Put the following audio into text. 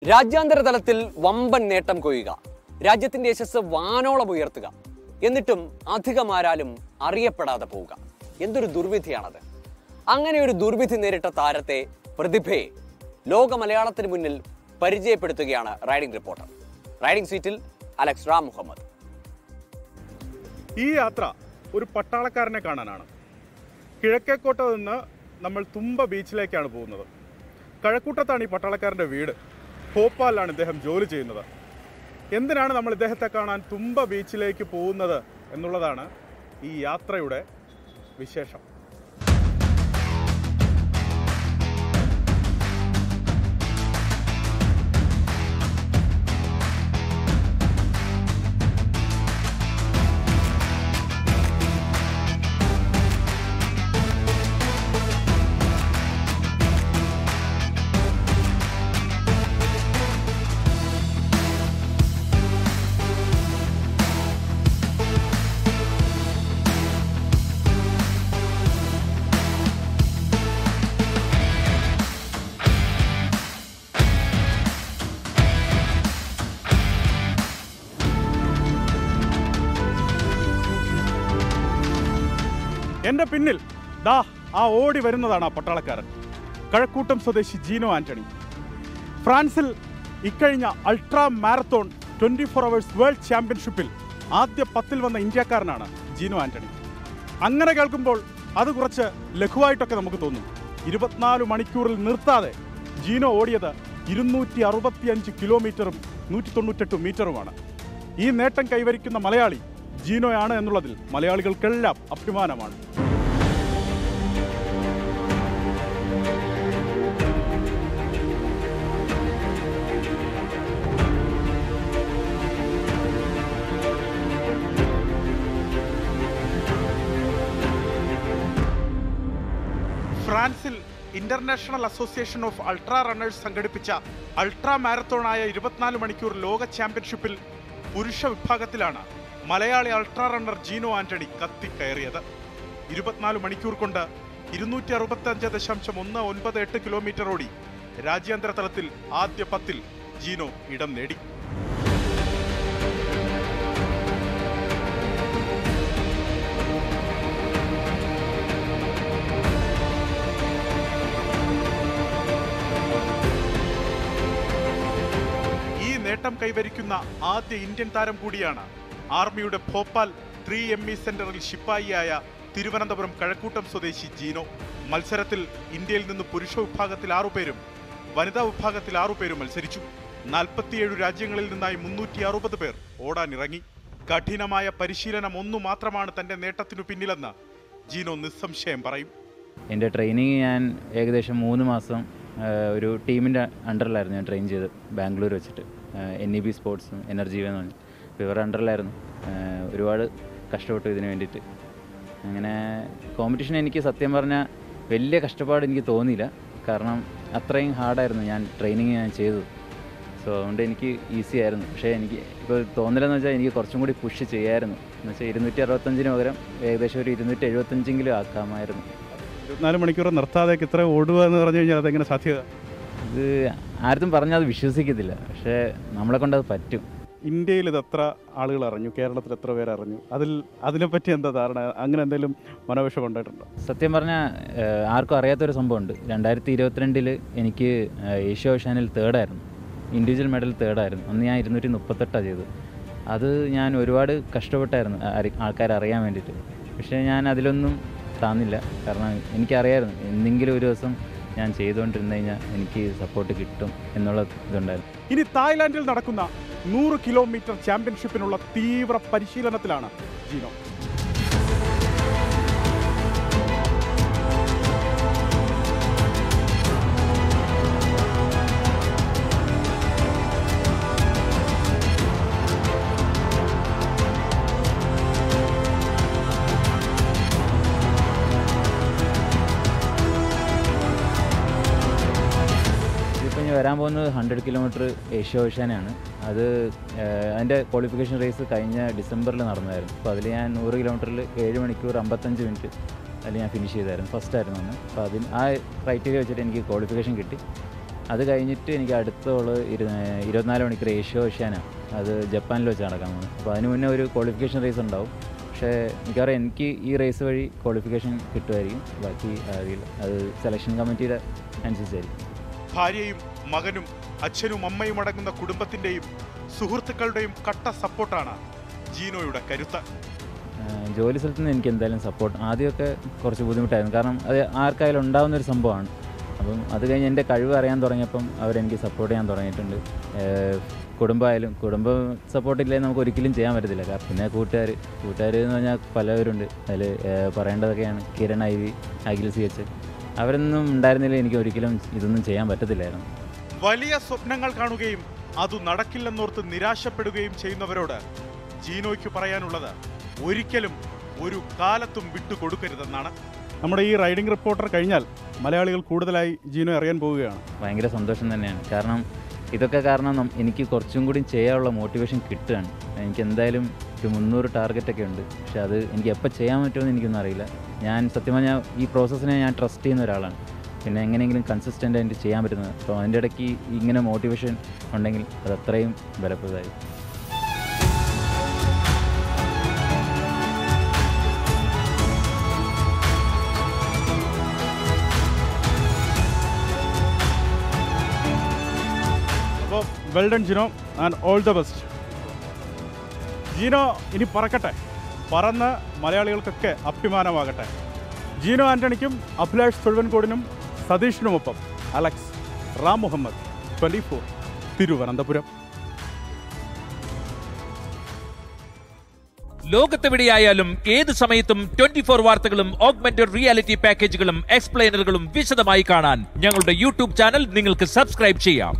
രാജ്യാന്തര തലത്തിൽ വമ്പൻ നേട്ടം കൊയ്യുക, രാജ്യത്തിന്റെ യശസ് വാനോളം ഉയർത്തുക, എന്നിട്ടും അധികമാരാലും അറിയപ്പെടാതെ പോവുക. എന്തൊരു ദുർവിധിയാണത്. അങ്ങനെ ഒരു ദുർവിധി നേരിട്ട താരത്തെ, പ്രതിഭയെ ലോക മലയാളത്തിന് മുന്നിൽ പരിചയപ്പെടുത്തുകയാണ് റൈഡിംഗ് റിപ്പോർട്ടർ. റൈഡിംഗ് സീറ്റിൽ അലക്സ് റാം മുഹമ്മദ്. ഈ യാത്ര ഒരു പട്ടാളക്കാരനെ കാണാനാണ്. കിഴക്കേക്കോട്ട നിന്ന് നമ്മൾ തുമ്പ ബീച്ചിലേക്കാണ് പോകുന്നത്. കഴക്കൂട്ടത്താണ് ഈ പട്ടാളക്കാരൻ്റെ വീട്. ഭോപ്പാലിലാണ് ഇദ്ദേഹം ജോലി ചെയ്യുന്നത്. എന്തിനാണ് നമ്മൾ ഇദ്ദേഹത്തെ കാണാൻ തുമ്പ ബീച്ചിലേക്ക് പോകുന്നത് എന്നുള്ളതാണ് ഈ യാത്രയുടെ വിശേഷം. എൻ്റെ പിന്നിൽ ദാ ആ ഓടി വരുന്നതാണ് ആ പട്ടാളക്കാരൻ, കഴക്കൂട്ടം സ്വദേശി ജീനോ ആൻ്റണി. ഫ്രാൻസിൽ ഇക്കഴിഞ്ഞ അൾട്രാ മാരത്തോൺ 24 hours വേൾഡ് ചാമ്പ്യൻഷിപ്പിൽ ആദ്യ 10 വന്ന ഇന്ത്യക്കാരനാണ് ജീനോ ആൻ്റണി. അങ്ങനെ കേൾക്കുമ്പോൾ അത് കുറച്ച് ലഘുവായിട്ടൊക്കെ നമുക്ക് തോന്നും. 24 മണിക്കൂറിൽ നിർത്താതെ ജീനോ ഓടിയത് 265 കിലോമീറ്ററും 198 മീറ്ററുമാണ്. ഈ നേട്ടം കൈവരിക്കുന്ന മലയാളി ജീനോയാണ് എന്നുള്ളതിൽ മലയാളികൾക്കെല്ലാം അഭിമാനമാണ്. ഫ്രാൻസിൽ international association of ultra runners സംഘടിപ്പിച്ച അൾട്രാ മാരത്തോണായ 24 മണിക്കൂർ ലോക ചാമ്പ്യൻഷിപ്പിൽ പുരുഷ വിഭാഗത്തിലാണ് മലയാളി അൾട്രാ റണ്ണർ ജീനോ ആൻ്റണി കത്തിക്കയറിയത്. 24 മണിക്കൂർ കൊണ്ട് 265.198 കിലോമീറ്റർ ഓടി രാജ്യാന്തര തലത്തിൽ ആദ്യ 10 ജീനോ ഇടം നേടി. ഈ നേട്ടം കൈവരിക്കുന്ന ആദ്യ ഇന്ത്യൻ താരം കൂടിയാണ് ആർമിയുടെ ഭോപ്പാൽ 3ME സെന്ററിൽ ശിപ്പായിയായ തിരുവനന്തപുരം കഴക്കൂട്ടം സ്വദേശി ജീനോ. മത്സരത്തിൽ ഇന്ത്യയിൽ നിന്ന് പുരുഷ വിഭാഗത്തിൽ 6 പേരും വനിതാ വിഭാഗത്തിൽ 6 പേരും മത്സരിച്ചു. 47 രാജ്യങ്ങളിൽ നിന്നായി 360 പേർ ഓടാനിറങ്ങി. കഠിനമായ പരിശീലനം ഒന്നു മാത്രമാണ് തൻ്റെ നേട്ടത്തിനു പിന്നിലെന്ന് ജീനോ നിസ്സംശയം പറയും. എൻ്റെ ട്രെയിനിങ് ഞാൻ ഏകദേശം 3 മാസം ഒരു ടീമിൻ്റെ അണ്ടറിലായിരുന്നു ഞാൻ ട്രെയിൻ ചെയ്ത്, ബാംഗ്ലൂർ വെച്ചിട്ട്. NEB സ്പോർട്സും എനർജി എന്ന് പറഞ്ഞു ഇവരുടെ അണ്ടറിലായിരുന്നു. ഒരുപാട് കഷ്ടപ്പെട്ടു ഇതിന് വേണ്ടിയിട്ട്. അങ്ങനെ കോമ്പറ്റീഷൻ എനിക്ക് സത്യം പറഞ്ഞാൽ വലിയ കഷ്ടപ്പാട് എനിക്ക് തോന്നിയില്ല. കാരണം അത്രയും ഹാർഡായിരുന്നു ഞാൻ ട്രെയിനിങ് ചെയ്തത്. സോ അതുകൊണ്ട് എനിക്ക് ഈസി ആയിരുന്നു. പക്ഷേ എനിക്ക് ഇപ്പോൾ തോന്നില്ലെന്ന് വെച്ചാൽ എനിക്ക് കുറച്ചും കൂടി പുഷ് ചെയ്യാമായിരുന്നു. എന്ന് വെച്ചാൽ 265 പകരം ഏകദേശം ഒരു 275 ആക്കാമായിരുന്നു. 24 മണിക്കൂർ നിർത്താതെ ഇത്ര ഓടുക എന്ന് പറഞ്ഞു കഴിഞ്ഞാൽ അതെങ്ങനെ സാധ്യത? ഇത് ആരും പറഞ്ഞാൽ അത് വിശ്വസിക്കത്തില്ല, പക്ഷേ നമ്മളെ കൊണ്ട് അത് പറ്റും. ഇന്ത്യയിൽ ഇത് എത്ര ആളുകൾ അറിഞ്ഞു, കേരളത്തിൽ എത്ര പേര് അറിഞ്ഞു, അതിനെപ്പറ്റി എന്താ ധാരണ? അങ്ങനെ എന്തെങ്കിലും മനോവിഷം ഉണ്ടായിട്ടുണ്ടോ? സത്യം പറഞ്ഞാൽ ആർക്കും അറിയാത്തൊരു സംഭവമുണ്ട്. 2022 എനിക്ക് ഏഷ്യ ഓഷ്യാനിൽ 3rd ആയിരുന്നു, ഇൻഡിവിജ്വൽ മെഡൽ 3rd ആയിരുന്നു. അന്ന് ഞാൻ 238 ചെയ്തത്. അത് ഞാൻ ഒരുപാട് കഷ്ടപ്പെട്ടായിരുന്നു ആൾക്കാർ അറിയാൻ വേണ്ടിയിട്ട്. പക്ഷേ ഞാൻ അതിലൊന്നും താന്നില്ല. കാരണം എനിക്കറിയായിരുന്നു എന്തെങ്കിലും ഒരു ദിവസം ഞാൻ ചെയ്തുകൊണ്ടിരുന്നു കഴിഞ്ഞാൽ എനിക്ക് സപ്പോർട്ട് കിട്ടും എന്നുള്ള ഇതുണ്ടായിരുന്നു. ഇനി തായ്ലാൻഡിൽ നടക്കുന്ന 100 കിലോമീറ്റർ ചാമ്പ്യൻഷിപ്പിനുള്ള തീവ്ര പരിശീലനത്തിലാണ് ജീനോ. വരാൻ പോകുന്നത് 100 കിലോമീറ്റർ ഏഷ്യ ഓഷ്യാനാണ്. അതിൻ്റെ ക്വാളിഫിക്കേഷൻ റേസ് കഴിഞ്ഞ ഡിസംബറിൽ നടന്നതായിരുന്നു. അപ്പോൾ അതിൽ ഞാൻ 100 കിലോമീറ്ററിൽ 7 മണിക്കൂർ 55 മിനിറ്റ് അതിൽ ഞാൻ ഫിനിഷ് ചെയ്തായിരുന്നു. ഫസ്റ്റ് ആയിരുന്നു അന്ന്. അപ്പോൾ ആ ക്രൈറ്റീരിയ വെച്ചിട്ട് എനിക്ക് ക്വാളിഫിക്കേഷൻ കിട്ടി. അത് കഴിഞ്ഞിട്ട് എനിക്ക് അടുത്തുള്ള 24 മണിക്കൂർ ഏഷ്യ ഓഷ്യാന അത് ജപ്പാനിൽ വെച്ച് നടക്കാൻ പോകുന്നത്. അപ്പോൾ അതിന് മുന്നേ ഒരു ക്വാളിഫിക്കേഷൻ റേസ് ഉണ്ടാവും. പക്ഷേ മിക്കവാറും എനിക്ക് ഈ റേസ് വഴി ക്വാളിഫിക്കേഷൻ കിട്ടുമായിരിക്കും. ബാക്കി അറിയില്ല, അത് സെലക്ഷൻ കമ്മിറ്റിയുടെ അനുസരിച്ചായിരിക്കും. ഭാര്യയും മകനും അച്ഛനും അമ്മയും അടങ്ങുന്ന കുടുംബത്തിൻ്റെയും സുഹൃത്തുക്കളുടെയും കട്ട സപ്പോർട്ടാണ് ജീനോയുടെ കരുത്ത്. ജോലി സ്ഥലത്ത് നിന്ന് എനിക്ക് എന്തായാലും സപ്പോർട്ട് ആദ്യമൊക്കെ കുറച്ച് ബുദ്ധിമുട്ടായിരുന്നു. കാരണം അത് ആർക്കായാലും ഉണ്ടാകുന്നൊരു സംഭവമാണ്. അപ്പം അത് കഴിഞ്ഞ് എൻ്റെ കഴിവ് അറിയാൻ തുടങ്ങിയപ്പം അവരെനിക്ക് സപ്പോർട്ട് ചെയ്യാൻ തുടങ്ങിയിട്ടുണ്ട്. കുടുംബമായാലും കുടുംബം സപ്പോർട്ടില്ലേ നമുക്ക് ഒരിക്കലും ചെയ്യാൻ പറ്റത്തില്ല. പിന്നെ കൂട്ടുകാർ എന്ന് പറഞ്ഞാൽ പലവരുണ്ട്. അതിൽ പറയേണ്ടതൊക്കെയാണ് കിരൺ IV, അഖിൽ CH. അവരൊന്നും ഉണ്ടായിരുന്നില്ല എനിക്ക് ഒരിക്കലും ഇതൊന്നും ചെയ്യാൻ പറ്റത്തില്ലായിരുന്നു. വലിയ സ്വപ്നങ്ങൾ കാണുകയും അത് നടക്കില്ലെന്നോർത്ത് നിരാശപ്പെടുകയും ചെയ്യുന്നവരോട് ജീനോയ്ക്ക് പറയാനുള്ളത് ഒരിക്കലും ഒരു കാലത്തും വിട്ടുകൊടുക്കരുതെന്നാണ്. നമ്മുടെ ഈ റൈഡിംഗ് റിപ്പോർട്ടർ കഴിഞ്ഞാൽ മലയാളികൾ കൂടുതലായി ജീനോ അറിയാൻ പോവുകയാണ്. ഭയങ്കര സന്തോഷം തന്നെയാണ്. കാരണം ഇതൊക്കെ കാരണം എനിക്ക് കുറച്ചും കൂടി ചെയ്യാനുള്ള മോട്ടിവേഷൻ കിട്ടുകയാണ്. എനിക്ക് എന്തായാലും ഒരു 300 ടാർഗറ്റൊക്കെ ഉണ്ട്. പക്ഷേ അത് എനിക്ക് എപ്പോൾ ചെയ്യാൻ പറ്റുമെന്ന് എനിക്കൊന്നും അറിയില്ല. ഞാൻ സത്യം പറഞ്ഞാൽ ഈ പ്രോസസ്സിനെ ഞാൻ ട്രസ്റ്റ് ചെയ്യുന്ന ഒരാളാണ്. പിന്നെ എങ്ങനെയെങ്കിലും കൺസിസ്റ്റൻ്റ് ആയിട്ട് ചെയ്യാൻ പറ്റുന്നത്. അപ്പോൾ അതിൻ്റെ ഇടയ്ക്ക് ഇങ്ങനെ മോട്ടിവേഷൻ ഉണ്ടെങ്കിൽ അത് അത്രയും ബലപ്രദമായി. അപ്പോൾ well done Jino and all the best. Jino ഇനി പറക്കട്ടെ, പറന്ന് മലയാളികൾക്കൊക്കെ അഭിമാനമാകട്ടെ. ജീനോ ആൻ്റണിക്കും അഭിലാഷ് തൊഴുവൻകോടിനും സതീഷിനുമൊപ്പം അലക്സ് റാം മുഹമ്മദ്, 24 തിരുവനന്തപുരം. ലോകത്തെവിടെയായാലും ഏത് സമയത്തും 24 വാർത്തകളും ഓഗ്മെന്റഡ് റിയാലിറ്റി പാക്കേജുകളും എക്സ്പ്ലെയിനറുകളും വിശദമായി കാണാൻ ഞങ്ങളുടെ യൂട്യൂബ് ചാനൽ നിങ്ങൾക്ക് സബ്സ്ക്രൈബ് ചെയ്യാം.